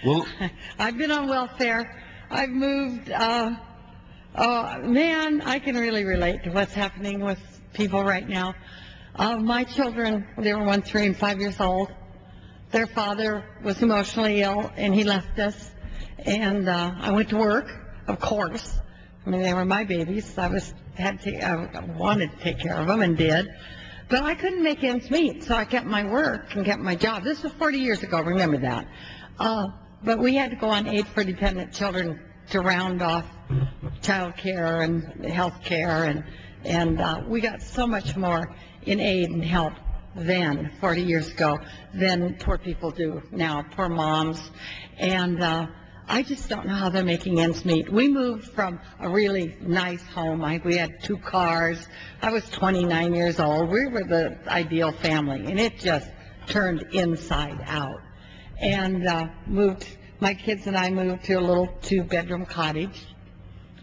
Well, I've been on welfare. I've moved. Man, I can really relate to what's happening with people right now. My children, they were 1, 3, and 5 years old. Their father was emotionally ill, and he left us. And I went to work, of course. I mean, they were my babies. I wanted to take care of them and did. But I couldn't make ends meet, so I kept my work and kept my job. This was 40 years ago, remember that. But we had to go on aid for dependent children to round off child care and health care. And we got so much more in aid and help then, 40 years ago, than poor people do now, poor moms. And I just don't know how they're making ends meet. We moved from a really nice home. We had 2 cars. I was 29 years old. We were the ideal family, and it just turned inside out. And my kids and I moved to a little 2-bedroom cottage.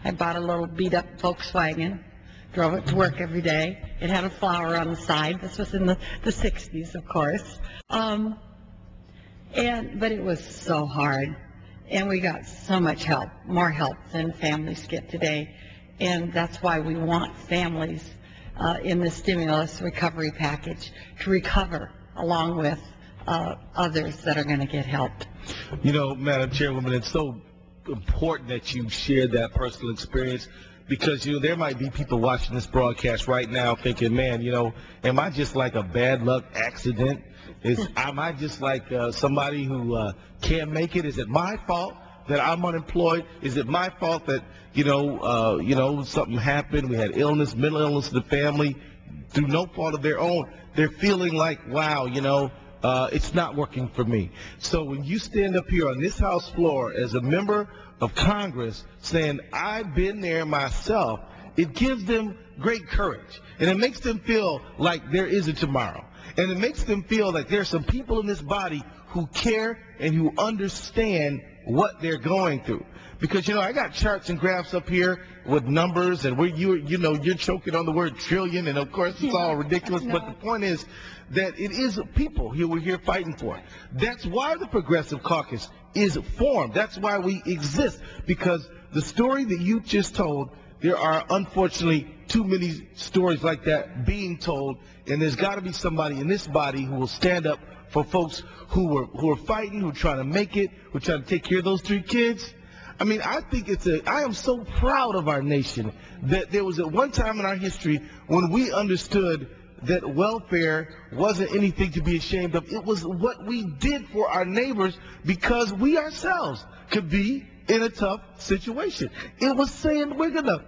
I bought a little beat-up Volkswagen, drove it to work every day. It had a flower on the side. This was in the 60s, of course. But it was so hard. And we got so much help, more help than families get today. And that's why we want families in the stimulus recovery package to recover along with others that are going to get helped. you know, Madam Chairwoman, it's so important that you share that personal experience because, there might be people watching this broadcast right now thinking, man, am I just like a bad luck accident? Am I just like somebody who can't make it? Is it my fault that I'm unemployed? Is it my fault that, something happened? We had illness, mental illness in the family through no fault of their own. They're feeling like, wow, it's not working for me. So when you stand up here on this House floor as a member of Congress saying, I've been there myself, it gives them great courage. And it makes them feel like there is a tomorrow. And it makes them feel like there's some people in this body who care and who understand what they're going through. Because, I got charts and graphs up here with numbers, and you're choking on the word trillion, and of course it's all ridiculous. But the point is that it is people here we're here fighting for. That's why the Progressive Caucus is formed. That's why we exist. Because the story that you just told, there are unfortunately too many stories like that being told, and there's got to be somebody in this body who will stand up for folks who are fighting, who are trying to make it, who are trying to take care of those 3 kids. I mean, I am so proud of our nation that there was at one time in our history when we understood that welfare wasn't anything to be ashamed of. It was what we did for our neighbors because we ourselves could be in a tough situation. It was saying we're going to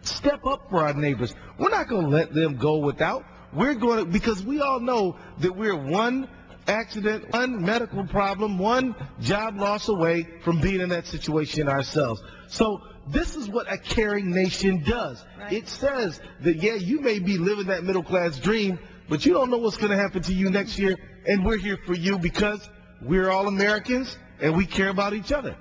step up for our neighbors. We're not going to let them go without. We're going to, because we all know that we're one accident, one medical problem, one job loss away from being in that situation ourselves. So this is what a caring nation does. Right. It says that, yeah, you may be living that middle class dream, but you don't know what's going to happen to you next year, and we're here for you because we're all Americans and we care about each other.